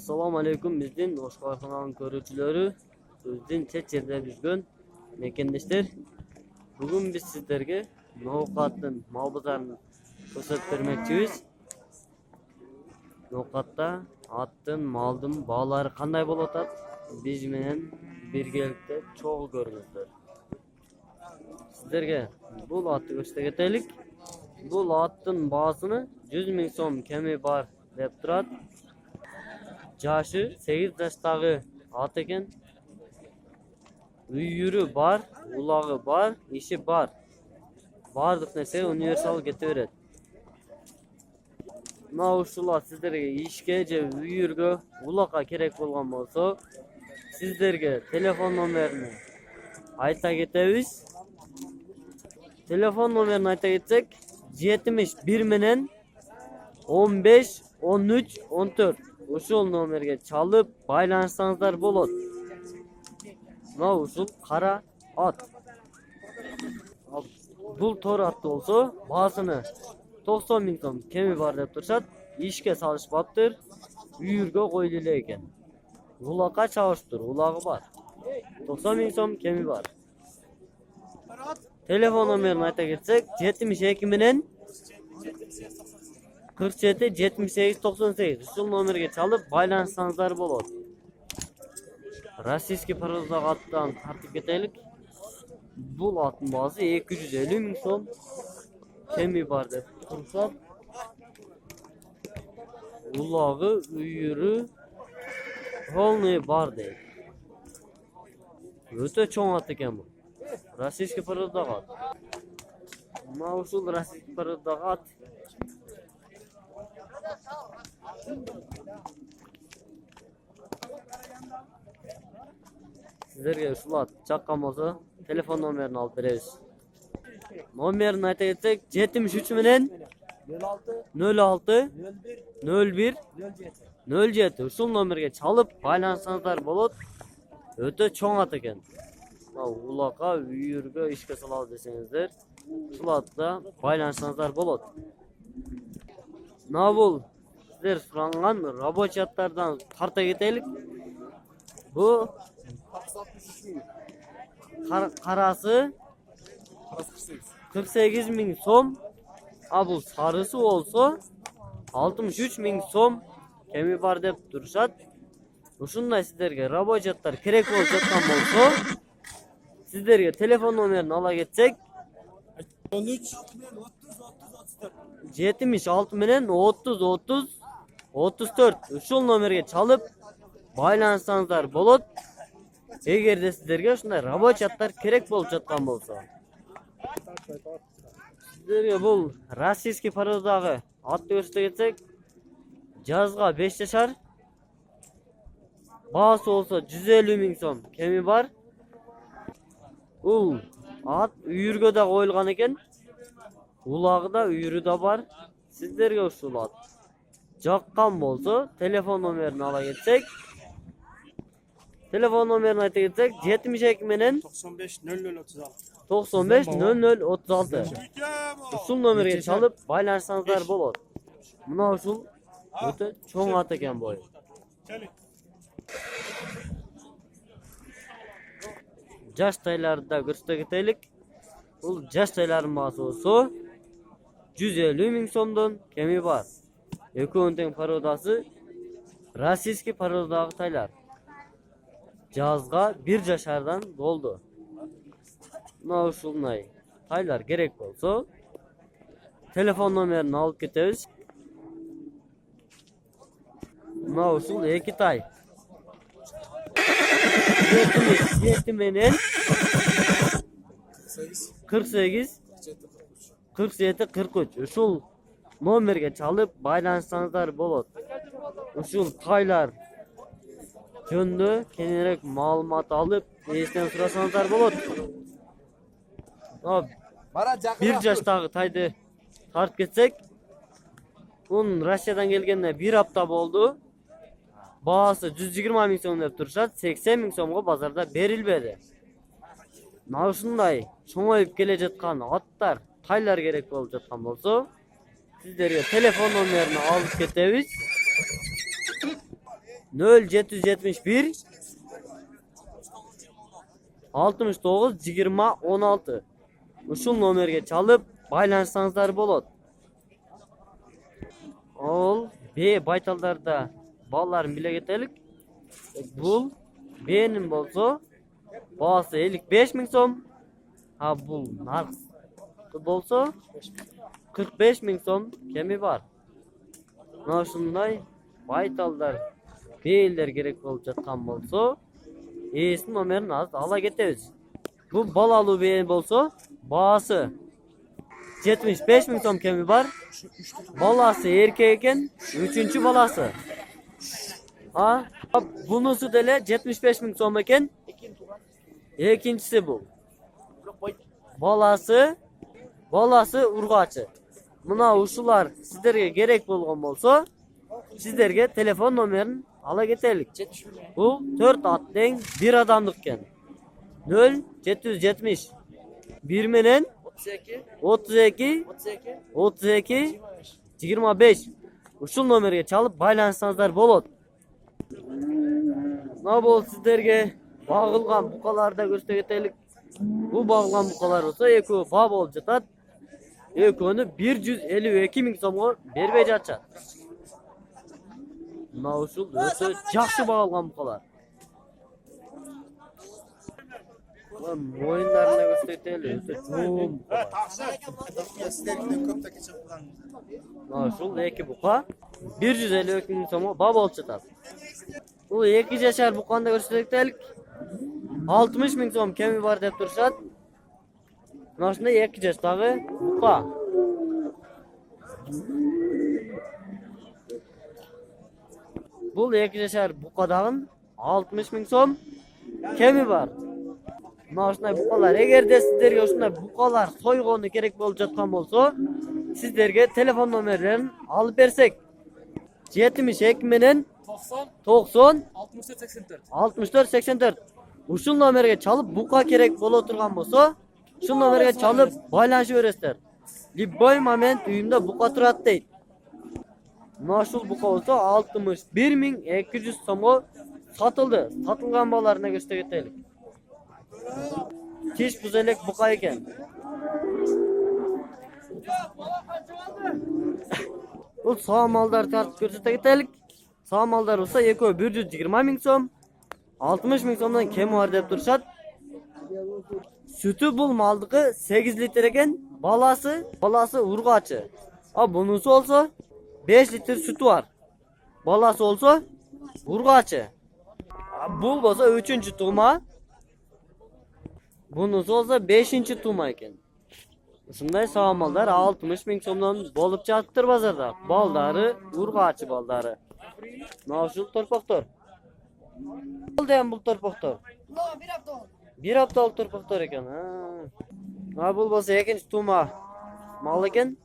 Assalamu alaikum bizdin Oşkar kanalının görücüleri, bizdin çet yerde жүрген mekendişler. Bugün biz sizlerge Noqat'ın mal bazarını ko'rsatib bermoqchimiz. Noqat'ta attın, maldın, bağları qanday bo'lib o'tadi? Biz bilan birgalikda cho'g' ko'ringizlar. Sizlerge bu atni ko'rsatib ketaylik. Bu attın bahasını 100 ming so'm kemi bar deb turadi. Yaşı 8 yaşdagi at ekan. Uyuri bar, ulağı bar, işi bar. Bardıq nese universal getiveradi. Mына ушулар sizlerge işke je uyurga, ulaqa kerek bolgan bolsa, sizlerge telefon nomerini ayta ketebиz. Telefon nomerini ayta ketsek 71 menen 15 13 14 ушул номерге чалып байланышсаңыздар болот. Мына ушул кара ат. Бул тор ат болсо, баасыны 90 миң сом кеми бар деп турушат. Ишке салышпаптыр. Үйүргө коюлу эле экен. Улакка чабыштыр, улагы бар. 90 миң сом кеми бар. Телефон номерин айта кетсек, 72 менен 47 78 98 ушул номерге чалып байланышсаңыздар болот. Российский пароздагы аттан тартып кетелик. Бул аттын баасы 250 миң сом кеми бар деп турушат. Улагы, үйүрү полный бар дейт. Өтө чоң ат экен бул. Российский пароздагы ат. Мына ушул российский пароздагы ат. Sizlerge ушул ат чаккан болсо, телефон номерин алып беребиз. Номерин айта кетсек, 73 менен 06 01 07 ушул номерге чалып байланышсаңыздар болот. Өтө чоң ат экен. Улакка, үйүргө ишке салалы десеңиздер, ушул атта байланышсаңыздар болот. Мына бул сиздер суранган рабочий аттардан тарта кетелик. Бу карасы 48 миң сом. А бул сарысы болсо 63 миң сом кеми бар деп турушат. Ушундай сиздерге рабочий аттар керек болуп жаткан болсо, сиздерге телефон номерин ала кетсек, 76 менен 30 30 34 ушул номерге чалып байланышсаңыздар болот. Эгерде сиздерге ушундай рабочий аттар керек болуп жаткан болсо. Сиздерге бул российский пароздагы атты көрсөтө кетсек, жазга 5 жашар, баасы болсо 150 миң сом кеми бар. Бул ат үйүргө да коюлган экен. Улагы да, үйүрү да бар. Сиздерге ушул ат жаккан болсо, телефон номерин ала кетсек, телефон номерин айта кетсек, 72 менен 95 0036. 95 0036. Ушул номерге чалып байланышсаңыздар болот. Мына ушул өтө чоң ат экен бой. Жаш тайларды да көрсөтө кетелик. Бул жаш тайлардын баасы болсо 150 миң сомдон кеми бар. Экөөнүн тең пародасы российский пародагы тайлар. Жазга 1 жашардан болду. Мына ушундай тайлар керек болсо, телефон номерин алып кетебиз. Мына ушул эки тай. 7 менен 48 47 43 ушул номерге чалып байланышсаңыздар болот. Ушул тайлар жөнүндө кененирээк маалымат алып, эстен сурасаңыздар болот. 1 жаштагы тайды тартып кетсек, бунун Россиядан келгенине 1 апта болду. Баасы 120 миң сом деп турушат, 80 миң сомго базарда берилбеди. Мына ушундай чоңоюп келе жаткан аттар, тайлар керек болуп жаткан болсо, сиздерге телефон номерин алып кетебиz. 0771 69 20 16. Uşul nomerge çalıp baylansanızlar bolot. Ol B baytallarda balların bile getelik. Bul B'nin bolsa bağısı 55 min som. Ha bul narx bolsa 45 min som kemi var. Naşunday baytallar B'ler gerek bolup жаткан bolsa E'sin nomerin az ala ketebиz. Bu balalı B bolsa bağısı 75 min som kemi var. Balası erkek eken 3. balası. Ha bunusu dele 75 min som eken ikincisi bu. Balası urgaçı. Muna uşular sizlerge gerek bolgan bolsa sizlerge telefon nomerini ala ketelik. Bu 4 atlen bir adamlıkken 0 770 1 menen 32 25 uşul nomerge çalıp baylansanızlar bolot. Ne bol sizlerge bağılgan bukalarda göstergetelik. Bu bağılgan bukalar olsa eko bağ bolup jatat. Ekonu 152 min somo berbe жатат. Mına uşul öte жақсы bağılgan bukalar. Moyunlarına göstergetelik. Öte çoğun bukalar. Uşul eki buka 152 min somo bağ bolup jatat. Bu 2 yaşar bukanda göstergetelik. 60 min som kemi var dep turuşat. Naşında 2 yaştagı buka. Bu 2 yaşar bukadagın 60 min som kemi var. Naşında bukalar egerde sizlerge uşunday bukalar soygonu gerek bolup жаткан bolsa sizlerge telefon nomerlerini alıp bersek 72 menen 90 64 84 uşul nomerge çalıp buka gerek bolo turgan bolsa şu nomerge çalıp baylanışıp öresizler. Libboy moment uyumda buka turat deyt. Naşul buka olsa 61.200 somo satıldı. Satılgan bağlarına göstergetelik. Tiş buzelek buka eken. Bu sağ mallar tartip görsetelik. Sağ mallar olsa eko 120 min som 60 min somdan kemi var dep turuşat. Sütü bul maldığı 8 litre eken balası urgaçı. Ha bunusu olsa 5 litre sütü var. Balası olsa urgaçı. Bul olsa 3. tuğma. Bunusu olsa 5. tuğma eken. Şunday sağmallar 60 min somdan bolup жатыптыр bazarda. Baldarı urgaçı baldarı. Naşul torpaktor. Bul deyen bul torpaktor. Bir haftalık torpaktor eken. Ha bul bolsa 2. tuğma mal eken.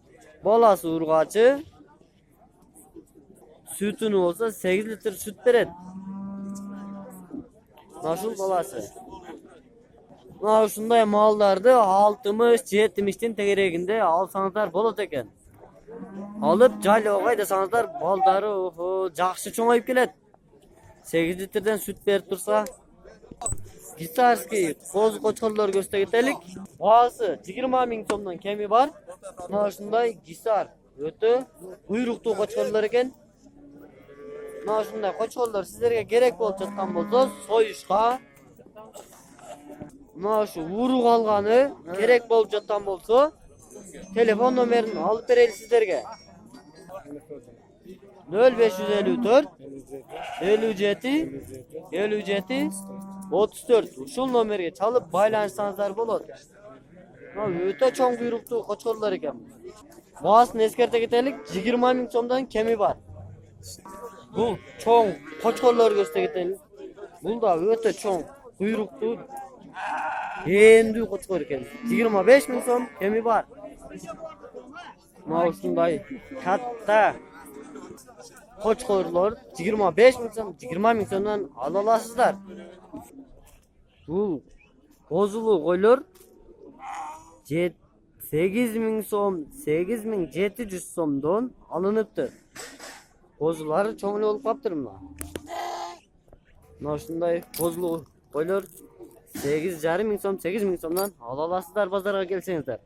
Balası urgaçı. Sütünü olsa 8 litre süt beret. Naşul balası. Şunday mallardı 60-70'tin tegereginde alsanızlar bolot eken. Alıp jaylı ogay desanızlar baldarı жақсы çoğayıp kelet. 8 litreden süt berip tursa. Gisarski koz koçkollar göstergetelik. Bağısı 20 min somdan kemi var. Şunday gisar ötü uyruktu koçkollar eken. Şunday koçkollar sizlerge gerek bolup жаткан bolsa soyuşka. Şu uruk alganı gerek bolup жаткан bolsa telefon nomerini alıp bereli sizlerge. 0554 57 34 uşul nomerge çalıp baylanışsanızlar bolot. Öte çoğun kuyruktu koçkollar eken. Bağısını eskerте ketelik 20 min somdan kemi var. Bu çoğun koçkollar göstergetelik. Bu da öte çoğun kuyruktu endi koçkol eken. 25 min som kemi var. Şunday katta koçkollar 25 min som 20 min somdan alalasızlar. Bu bozulu koylar 8 min som 8700 somdan alınıptır. Bozuları çoğun olup kaptırım la. Mına ушундай козулуу койлор 8,5 миң сом, 8 миң сомдон ала аласыздар базарга келсеңиздер.